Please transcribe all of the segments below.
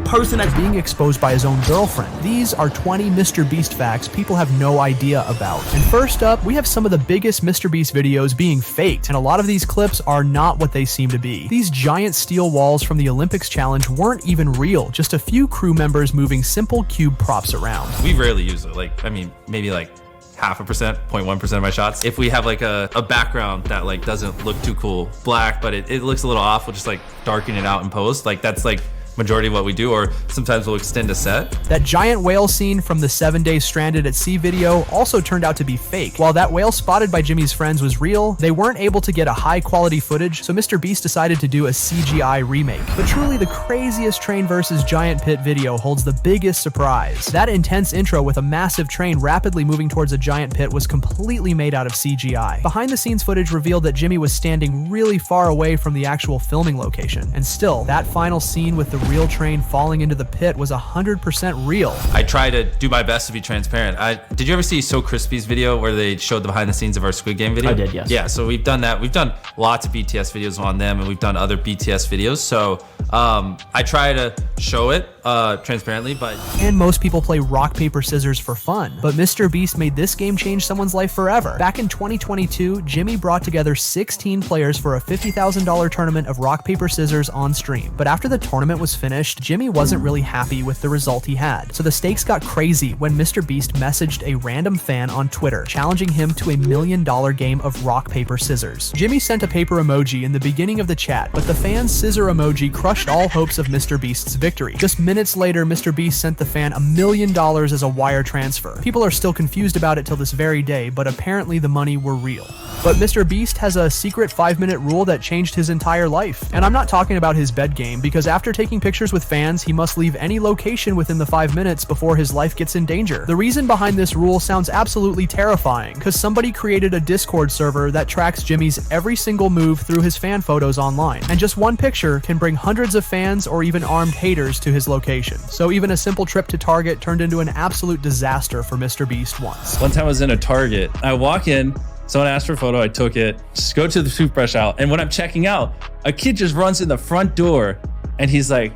person that's being exposed by his own girlfriend. These are 20 Mr. Beast facts people have no idea about. And first up, we have some of the biggest Mr. Beast videos being faked, and a lot of these clips are not what they seem to be. These giant steel walls from the Olympics challenge weren't even real, just a few crew members moving simple cube props around. We rarely use it, maybe 0.5%, 0.1% of my shots. If we have a background that doesn't look too cool, black, but it looks a little off, we'll just darken it out in post. That's majority of what we do, or sometimes we'll extend a set. That giant whale scene from the 7 Days Stranded at Sea video also turned out to be fake. While that whale spotted by Jimmy's friends was real, they weren't able to get a high quality footage, so Mr. Beast decided to do a CGI remake. But truly the craziest train versus giant pit video holds the biggest surprise. That intense intro with a massive train rapidly moving towards a giant pit was completely made out of CGI. Behind the scenes footage revealed that Jimmy was standing really far away from the actual filming location. And still, that final scene with the real train falling into the pit was 100% real. I try to do my best to be transparent. Did you ever see So Crispy's video where they showed the behind the scenes of our Squid Game video? I did, yes. Yeah, so we've done that. We've done lots of BTS videos on them, and we've done other BTS videos. So I try to show it transparently, but... And most people play rock, paper, scissors for fun. But Mr. Beast made this game change someone's life forever. Back in 2022, Jimmy brought together 16 players for a $50,000 tournament of rock, paper, scissors on stream. But after the tournament was finished, Jimmy wasn't really happy with the result he had. So the stakes got crazy when Mr. Beast messaged a random fan on Twitter, challenging him to a $1 million game of rock, paper, scissors. Jimmy sent a paper emoji in the beginning of the chat, but the fan's scissor emoji crushed all hopes of Mr. Beast's victory. Just minutes later, Mr. Beast sent the fan $1 million as a wire transfer. People are still confused about it till this very day, but apparently the money were real. But Mr. Beast has a secret 5-minute rule that changed his entire life. And I'm not talking about his bed game, because after taking pictures with fans, he must leave any location within the 5 minutes before his life gets in danger. The reason behind this rule sounds absolutely terrifying, because somebody created a Discord server that tracks Jimmy's every single move through his fan photos online. And just one picture can bring hundreds of fans or even armed haters to his location. So even a simple trip to Target turned into an absolute disaster for Mr. Beast once. One time I was in a Target. I walk in, someone asked for a photo, I took it, just go to the toothbrush aisle. And when I'm checking out, a kid just runs in the front door and he's like,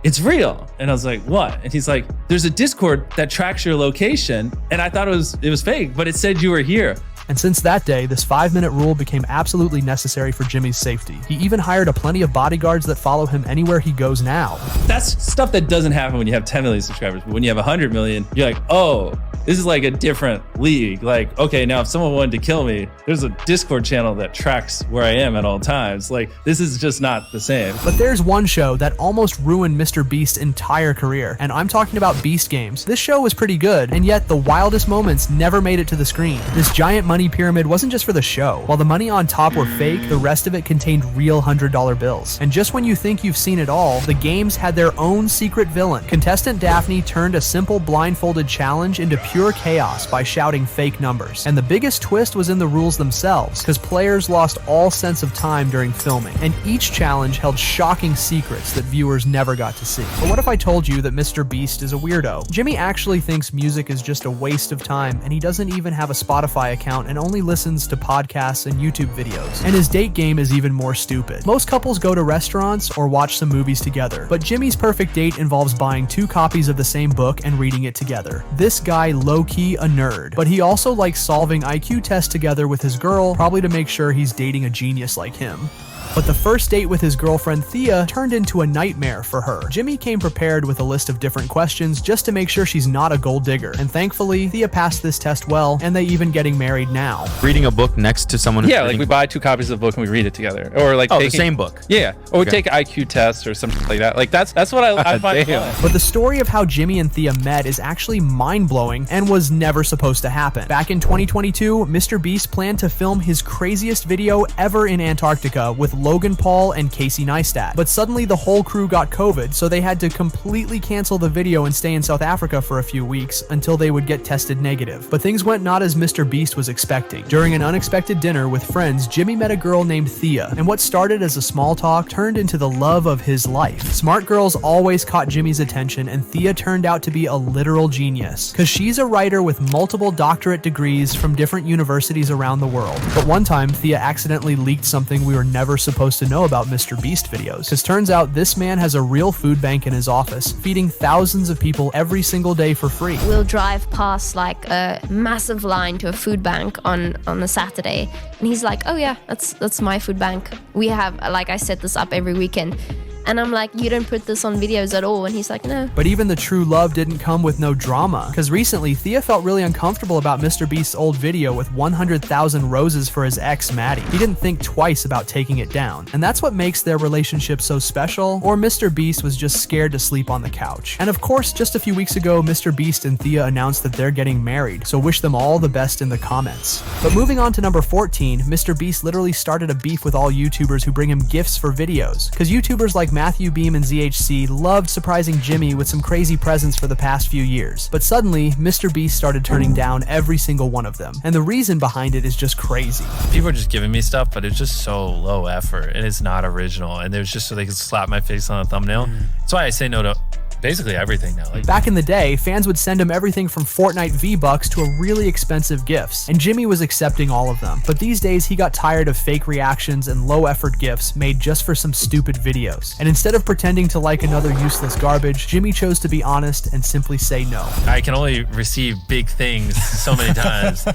"It's real." And I was like, "What?" And he's like, "There's a Discord that tracks your location." And I thought it was fake, but it said you were here. And since that day, this 5-minute rule became absolutely necessary for Jimmy's safety. He even hired a plenty of bodyguards that follow him anywhere he goes now. That's stuff that doesn't happen when you have 10 million subscribers. But when you have 100 million, you're like, oh, this is like a different league. Like, okay, now if someone wanted to kill me, there's a Discord channel that tracks where I am at all times. Like, this is just not the same. But there's one show that almost ruined Mr. Beast's entire career, and I'm talking about Beast Games. This show was pretty good, and yet the wildest moments never made it to the screen. This giant money pyramid wasn't just for the show. While the money on top were fake, the rest of it contained real $100 bills. And just when you think you've seen it all, the games had their own secret villain. Contestant Daphne turned a simple blindfolded challenge into pure chaos by shouting fake numbers. And the biggest twist was in the rules themselves, because players lost all sense of time during filming. And each challenge held shocking secrets that viewers never got to see. But what if I told you that Mr. Beast is a weirdo? Jimmy actually thinks music is just a waste of time, and he doesn't even have a Spotify account and only listens to podcasts and YouTube videos. And his date game is even more stupid. Most couples go to restaurants or watch some movies together, but Jimmy's perfect date involves buying 2 copies of the same book and reading it together. This guy low-key a nerd, but he also likes solving IQ tests together with his girl, probably to make sure he's dating a genius like him. But the first date with his girlfriend Thea turned into a nightmare for her. Jimmy came prepared with a list of different questions just to make sure she's not a gold digger. And thankfully, Thea passed this test well, and they even getting married now. Reading a book next to someone who's Yeah, like we buy 2 copies of the book and we read it together. Or like the same book. Yeah, or we Okay. take IQ tests or something like that. Like that's what I find fun. But the story of how Jimmy and Thea met is actually mind-blowing and was never supposed to happen. Back in 2022, Mr. Beast planned to film his craziest video ever in Antarctica with Logan Paul and Casey Neistat. But suddenly the whole crew got COVID, so they had to completely cancel the video and stay in South Africa for a few weeks until they would get tested negative. But things went not as Mr. Beast was expecting. During an unexpected dinner with friends, Jimmy met a girl named Thea, and what started as a small talk turned into the love of his life. Smart girls always caught Jimmy's attention, and Thea turned out to be a literal genius, because she's a writer with multiple doctorate degrees from different universities around the world. But one time, Thea accidentally leaked something we were never supposed supposed to know about Mr. Beast videos. Because turns out this man has a real food bank in his office, feeding thousands of people every single day for free. We'll drive past like a massive line to a food bank on a Saturday, and he's like, oh yeah, that's my food bank. We have, like, I set this up every weekend. And I'm like, you don't put this on videos at all? And he's like, no. But even the true love didn't come with no drama, because recently Thea felt really uncomfortable about Mr. Beast's old video with 100,000 roses for his ex Maddie. He didn't think twice about taking it down, and that's what makes their relationship so special. Or Mr. Beast was just scared to sleep on the couch. And of course, just a few weeks ago, Mr. Beast and Thea announced that they're getting married, so wish them all the best in the comments. But moving on to number 14, Mr. Beast literally started a beef with all YouTubers who bring him gifts for videos, because YouTubers like Matthew Beam and ZHC loved surprising Jimmy with some crazy presents for the past few years. But suddenly, Mr. Beast started turning down every single one of them. And the reason behind it is just crazy. People are just giving me stuff, but it's just so low effort and it's not original. And there's just so they can slap my face on a thumbnail. That's why I say no to basically everything now. Like, back in the day, fans would send him everything from Fortnite V-Bucks to a really expensive gifts, and Jimmy was accepting all of them. But these days, he got tired of fake reactions and low-effort gifts made just for some stupid videos. And instead of pretending to like another useless garbage, Jimmy chose to be honest and simply say no. I can only receive big things so many times,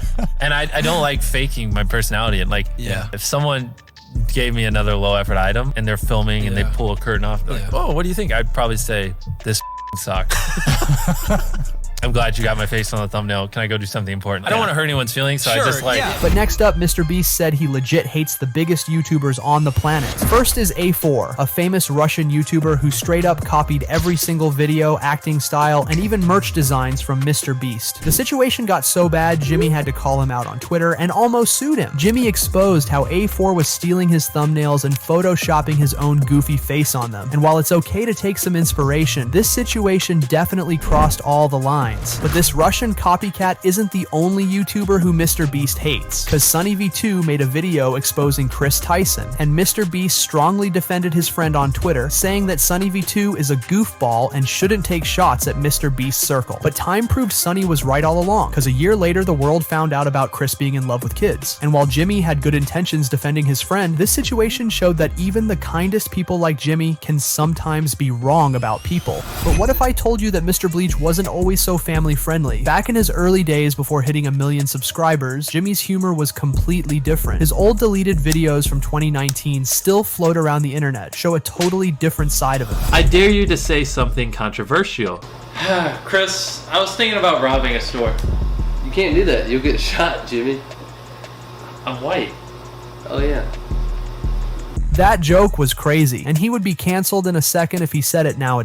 and I don't like faking my personality. And like, if someone gave me another low effort item and they're filming and they pull a curtain off, they're like, oh, what do you think? I'd probably say, this sucks. I'm glad you got my face on the thumbnail. Can I go do something important? I don't want to hurt anyone's feelings, so I just like... But next up, Mr. Beast said he legit hates the biggest YouTubers on the planet. First is A4, a famous Russian YouTuber who straight up copied every single video, acting style, and even merch designs from Mr. Beast. The situation got so bad, Jimmy had to call him out on Twitter and almost sued him. Jimmy exposed how A4 was stealing his thumbnails and photoshopping his own goofy face on them. And while it's okay to take some inspiration, this situation definitely crossed all the lines. But this Russian copycat isn't the only YouTuber who Mr. Beast hates, because Sunny V2 made a video exposing Chris Tyson, and Mr. Beast strongly defended his friend on Twitter, saying that Sunny V2 is a goofball and shouldn't take shots at Mr. Beast's circle. But time proved Sunny was right all along, because a year later the world found out about Chris being in love with kids. And while Jimmy had good intentions defending his friend, this situation showed that even the kindest people like Jimmy can sometimes be wrong about people. But what if I told you that Mr. Bleach wasn't always so family friendly? Back in his early days before hitting 1 million subscribers, Jimmy's humor was completely different. His old deleted videos from 2019 still float around the internet, show a totally different side of him. I dare you to say something controversial. Chris, I was thinking about robbing a store. You can't do that. You'll get shot, Jimmy. I'm white. Oh yeah. That joke was crazy, and he would be canceled in a second if he said it nowadays.